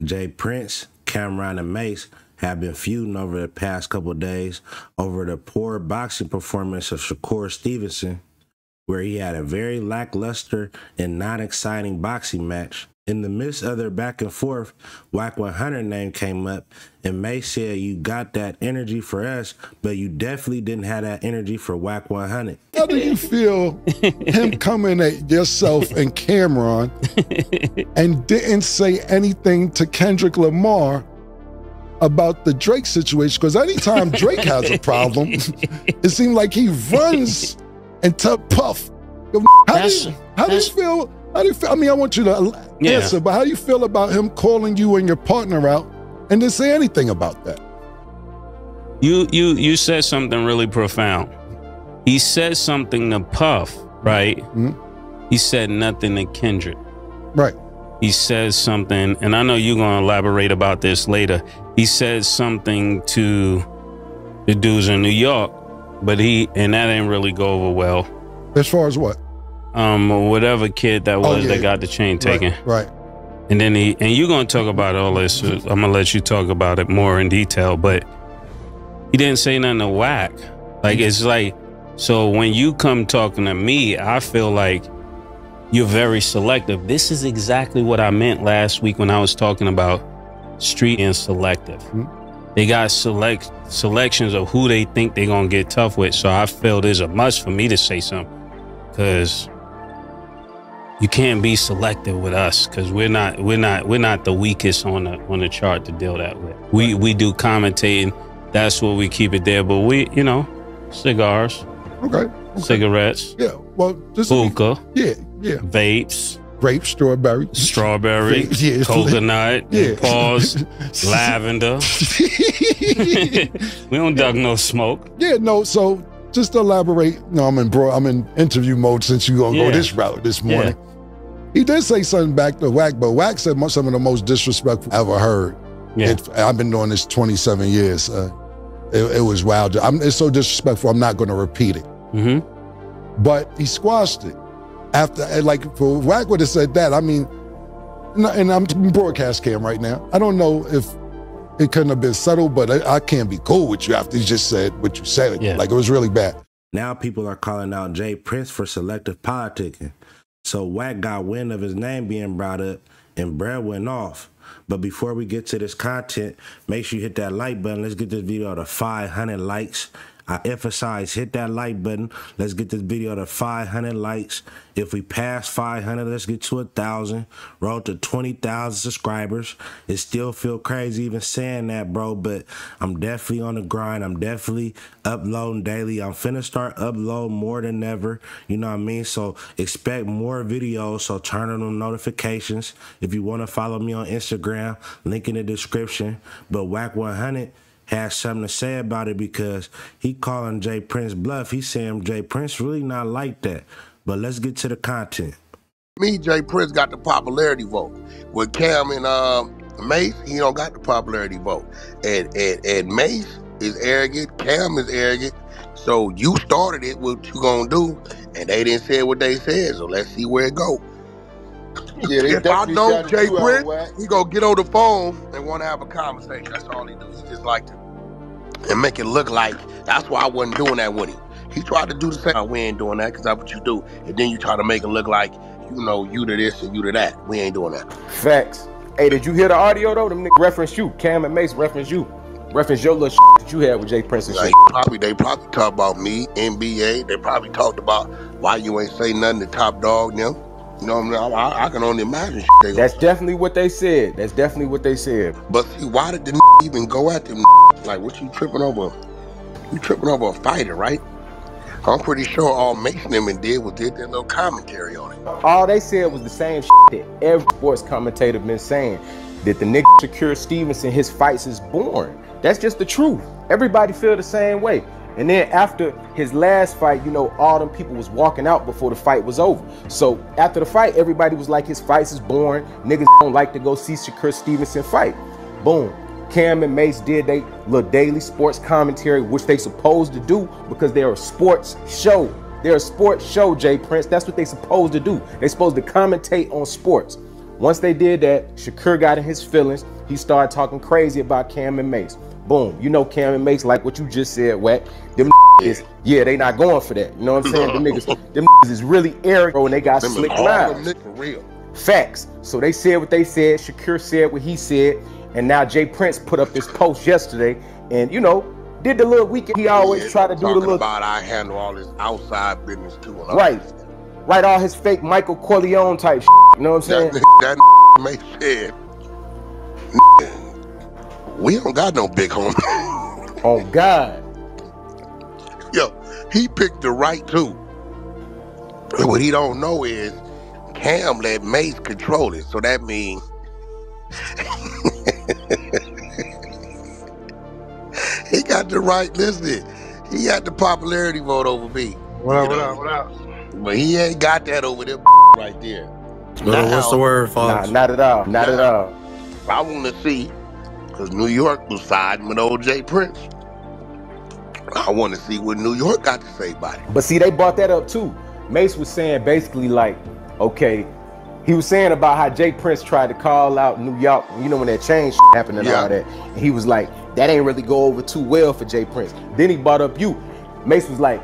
Jay Prince, Cameron, and Mase have been feuding over the past couple of days over the poor boxing performance of Shakur Stevenson, where he had a very lackluster and non-exciting boxing match. In the midst of their back and forth, Wack 100 name came up, and Mase said, "You got that energy for us, but you definitely didn't have that energy for Wack 100. How do you feel him coming at yourself and Cameron and didn't say anything to Kendrick Lamar about the Drake situation? Because anytime Drake has a problem, it seems like he runs and tell Puff. How do you feel? I mean, I want you to answer, but how do you feel about him calling you and your partner out and didn't say anything about that? You said something really profound. He said something to Puff, right? Mm-hmm. He said nothing to Kendrick. Right. He says something, and I know you're gonna elaborate about this later. He said something to the dudes in New York, but that didn't really go over well. As far as what? Whatever kid that was that got the chain taken. Right. And then and you're gonna talk about all this. I'm gonna let you talk about it more in detail, but he didn't say nothing to Wack. Like, it's like, so when you come talking to me, I feel like you're very selective. This is exactly what I meant last week when I was talking about street and selective. Mm-hmm. They got selections of who they think they're gonna get tough with. So I feel there's a must for me to say something, because you can't be selective with us, because we're not the weakest on the chart to deal that with. We do commentating. That's what we keep it there. But we, you know, cigars. Okay. Cigarettes. Yeah. Well, just hookah. Yeah. Vapes. Grape, strawberry. Strawberry. Yeah. Coconut. Yeah. Pause. Lavender. We don't duck no smoke. Yeah. No. So just to elaborate. No, I'm in interview mode since you're gonna go this route this morning. Yeah. He did say something back to Wack, but Wack said some of the most disrespectful I've ever heard. Yeah. I've been doing this 27 years. It was wild. It's so disrespectful, I'm not going to repeat it. Mm-hmm. But he squashed it. After, like, for Wack would have said that, I mean, and I'm broadcast cam right now. I don't know if it couldn't have been subtle, but I can't be cool with you after you just said what you said. Yeah. Like, it was really bad. Now people are calling out Jay Prince for selective politicking. So Wack got wind of his name being brought up, and Brad went off. But before we get to this content, make sure you hit that like button. Let's get this video to 500 likes. I emphasize, hit that like button. Let's get this video to 500 likes. If we pass 500, let's get to 1,000. Roll to 20,000 subscribers. It still feel crazy even saying that, bro, but I'm definitely on the grind. I'm definitely uploading daily. I'm finna start uploading more than ever. You know what I mean? So expect more videos. So turn on them notifications. If you want to follow me on Instagram, link in the description. But Wack 100 has something to say about it, because he calling Jay Prince bluff. He's saying Jay Prince really not like that. But let's get to the content. Me, Jay Prince got the popularity vote. With Cam and Mase, he don't got the popularity vote. And Mase is arrogant, Cam is arrogant. So you started it, what you gonna do? And they didn't say what they said, so let's see where it go. Yeah, if I know Jay Prince, he gonna get on the phone and wanna have a conversation. That's all he do. He just like to and make it look like, that's why I wasn't doing that with him. He tried to do the same. We ain't doing that, because that's what you do. And then you try to make it look like, you know, you to this and you to that. We ain't doing that. Facts. Hey, did you hear the audio though? Them niggas reference you. Cam and Mase reference you. Reference your little shit that you had with Jay Prince and shit. They probably talked about me, NBA. They probably talked about why you ain't say nothing to Top Dog now. You know what I mean? I can only imagine shit. That's definitely what they said. That's definitely what they said. But see, why did the even go at them? Like, what you tripping over? You tripping over a fighter, right? I'm pretty sure all Mason and did was did their little commentary on it. All they said was the same shit that every sports commentator been saying. That the nigga Shakur Stevenson, his fights is boring. That's just the truth. Everybody feel the same way. And then after his last fight, you know, all them people was walking out before the fight was over. So after the fight, everybody was like, his fights is boring. Niggas don't like to go see Shakur Stevenson fight. Boom. Cam and Mase did they little daily sports commentary, which they supposed to do because they're a sports show. They're a sports show, Jay Prince. That's what they supposed to do. They supposed to commentate on sports. Once they did that, Shakur got in his feelings. He started talking crazy about Cam and Mase. Boom. You know Cam and Mase, like what you just said, Wack. Them is, yeah, they not going for that. You know what I'm saying? Them niggas is really arrogant, bro, and they got slick knives. For real. Facts. So they said what they said. Shakur said what he said. And now Jay Prince put up this post yesterday and, you know, did the little weekend. He always try to do the little. About I handle all this outside business too. Right. Right, all his fake Michael Corleone type shit. You know what I'm saying? That Mase said, we don't got no big homie. Oh, God. Yo, he picked the right two. What he don't know is Cam let Mase control it. So that means he got the right, listen, he got the popularity vote over me. What up? But he ain't got that over there right there. What's the word, Fox? Nah, not at all. Not at all. I want to see, because New York was siding with old Jay Prince. I want to see what New York got to say about it. But see, they brought that up too. Mase was saying basically like, okay, he was saying about how Jay Prince tried to call out New York, you know, when that change happened and all that. And he was like, that ain't really go over too well for Jay Prince. Then he brought up you. Mase was like,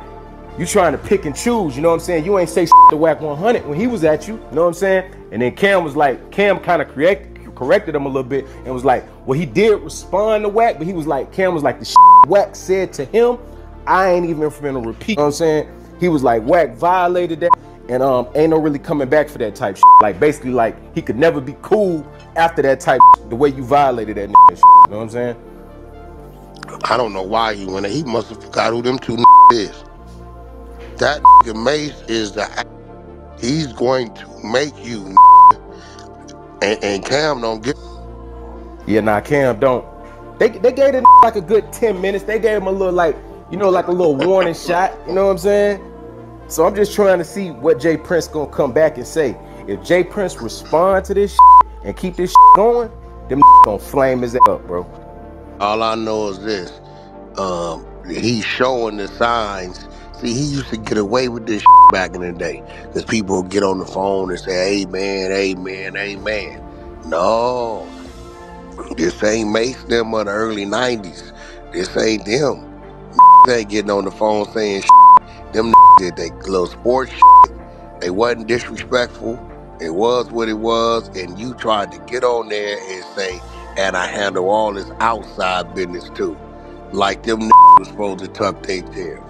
you trying to pick and choose, you know what I'm saying? You ain't say to Wack 100 when he was at you know what I'm saying? And then Cam was like, Cam kind of corrected him a little bit and was like, well, he did respond to Wack, but he was like, Cam was like, the Wack said to him, I ain't even finna repeat, you know what I'm saying? He was like, Wack violated that and ain't no really coming back for that type shit. Like basically like he could never be cool after that type shit, the way you violated that shit, you know what I'm saying? I don't know why he went there. He must have forgot who them two is. That Mase is he's going to make you and Cam don't get. Yeah, nah, Cam don't. They gave it like a good 10 minutes. They gave him a little like, you know, like a little warning shot, you know what I'm saying? So I'm just trying to see what Jay Prince gonna come back and say. If Jay Prince respond to this and keep this going, them gonna flame his ass up, bro. All I know is this, he's showing the signs. See, he used to get away with this back in the day. Because people would get on the phone and say, amen, amen, amen. No. This ain't Mase them of the early 90s. This ain't them. They ain't getting on the phone saying them did they little sports They wasn't disrespectful. It was what it was. And you tried to get on there and say, and I handle all this outside business too. Like them was supposed to tuck their tail.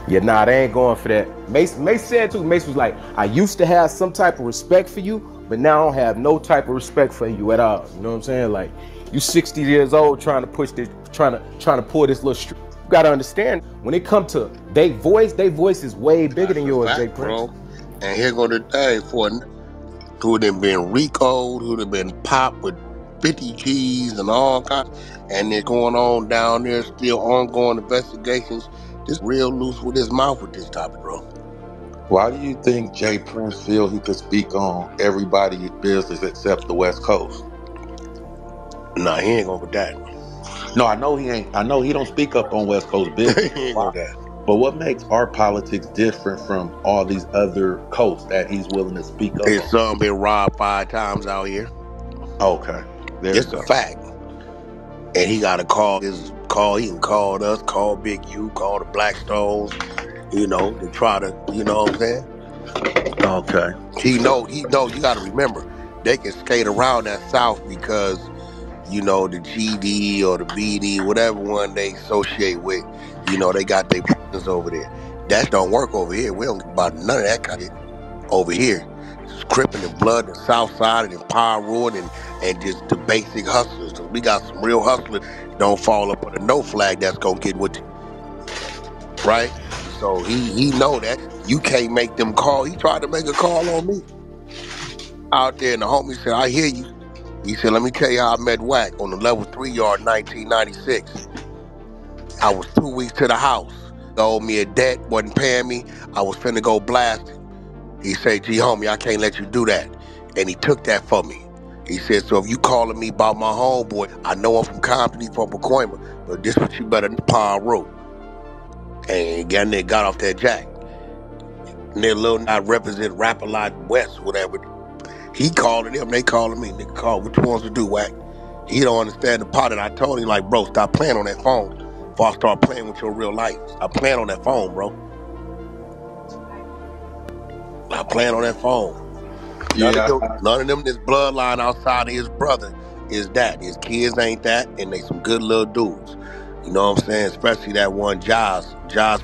Yeah, nah, they ain't going for that. Mase said too, Mase was like, I used to have some type of respect for you, but now I don't have no type of respect for you at all. You know what I'm saying? Like, you 60 years old trying to push this, trying to pull this little You gotta understand, when it comes to their voice is way bigger than yours, Jay Prince. Bro. And here go the day for who done been RICO'd, who done been popped with 50 G's and all kinds, and they're going on down there, still ongoing investigations. This real loose with his mouth with this topic, bro. Why do you think Jay Prince feel he could speak on everybody's business except the West Coast? Nah, he ain't going with that. No, I know he ain't. I know he don't speak up on West Coast business. He ain't with that. But what makes our politics different from all these other coasts that he's willing to speak up His on? son been robbed 5 times out here. Okay. It's a fact. And he got to call he can call us, call Big U, call the Blackstones, you know, to try to, you know what I'm saying? Okay. He know, you got to remember, they can skate around that South because, you know, the GD or the BD, whatever one they associate with, you know, they got their business over there. That don't work over here. We don't get about none of that kind of over here. It's Crippin' and Blood, the South Side, and Power Road, and just the basic hustlers. Cause we got some real hustlers. Don't fall up on a no flag that's gonna get with you. Right? So he know that. You can't make them call. He tried to make a call on me out there, and the homie said, I hear you. He said, let me tell you how I met Wack on the level 3 yard 1996. I was 2 weeks to the house. They owed me a debt, wasn't paying me. I was finna go blast it. He said, gee, homie, I can't let you do that. And he took that for me. He said, so if you calling me about my homeboy, I know I'm from Company, from Pacoima, but this what you better Power Road. And got off that jack. And then Lil Not represent Rap-A-Lot West, whatever. He calling them, they calling me. Nigga call, what you wants to do, Wack? He don't understand the part that I told him, like, bro, stop playing on that phone before I start playing with your real life. Stop playing on that phone, bro. Stop playing on that phone. None of them, this bloodline outside of his brother is that. His kids ain't that, and they some good little dudes. You know what I'm saying? Especially that one Josh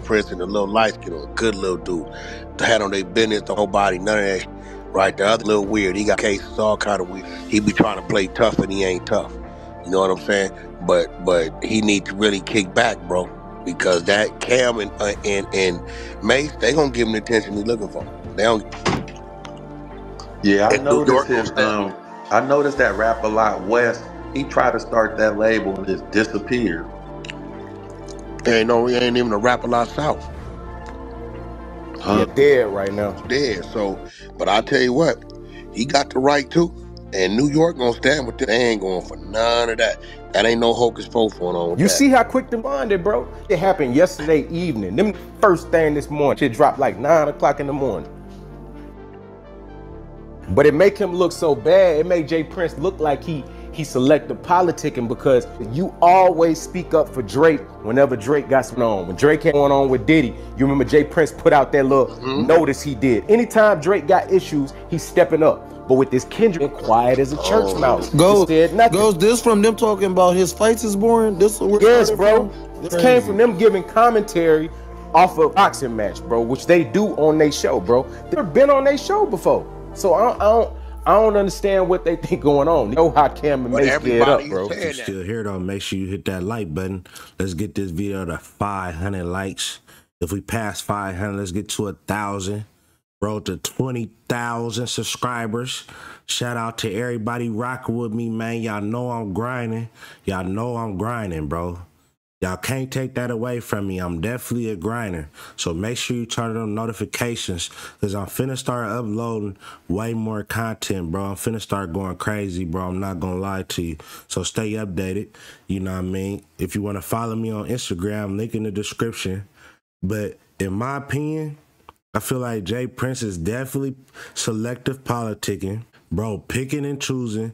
Prince and the little light skin, a good little dude. They had on their business, the whole body, none of that shit. Right, the other little weird. He got cases all kind of weird. He be trying to play tough and he ain't tough. You know what I'm saying? But he need to really kick back, bro, because that Cam and Mase, they gonna give him the attention he's looking for. They don't. Yeah, I noticed that Rap A Lot West. He tried to start that label and just disappeared. He ain't even a Rap A Lot South. Yeah, dead right now. Dead. So, but I tell you what, he got the right too. And New York gonna stand with it. They ain't going for none of that. That ain't no hocus pocus going on with that. You see how quick them bonded, bro? It happened yesterday evening. Them first thing this morning. Shit dropped like 9 o'clock in the morning. But it make him look so bad. It made Jay Prince look like he selected politicking, because you always speak up for Drake whenever Drake got something on. When Drake came on with Diddy, you remember Jay Prince put out that little notice he did. Anytime Drake got issues, he's stepping up. But with this Kendrick, quiet as a church mouse. Goes this from them talking about his fights is boring? Yes, bro. This came from them giving commentary off a boxing match, bro, which they do on their show, bro. They've been on their show before. So I don't understand what they think going on. You know how Cam and Mase get up, bro. If you're still here though, make sure you hit that like button. Let's get this video to 500 likes. If we pass 500, let's get to 1,000. Bro, to 20,000 subscribers. Shout out to everybody rocking with me, man. Y'all know I'm grinding. Y'all know I'm grinding, bro. Y'all can't take that away from me. I'm definitely a grinder. So make sure you turn on notifications, because I'm finna start uploading way more content, bro. I'm finna start going crazy, bro. I'm not gonna lie to you. So stay updated. You know what I mean? If you want to follow me on Instagram, link in the description. But in my opinion, I feel like Jay Prince is definitely selective politicking, bro, picking and choosing.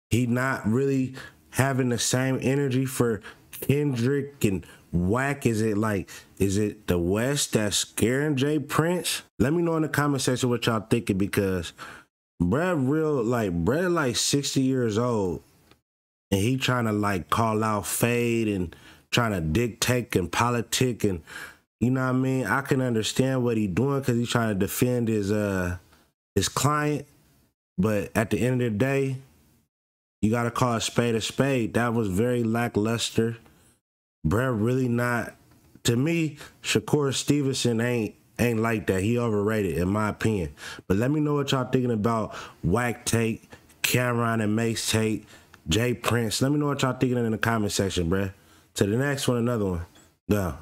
He not really having the same energy for Kendrick and Wack. Is it the West that's scaring Jay Prince? Let me know in the comment section what y'all thinking, because Brad like 60 years old and he trying to like call out FUED and trying to dictate and politic, and you know what I mean? I can understand what he doing because he's trying to defend his client, but at the end of the day, you gotta call a spade a spade. That was very lackluster. Bruh, really not. To me, Shakur Stevenson ain't like that. He overrated, in my opinion. But let me know what y'all thinking about Wack take, Cameron and Mase take, Jay Prince. Let me know what y'all thinking in the comment section, bruh. To the next one, another one. Go.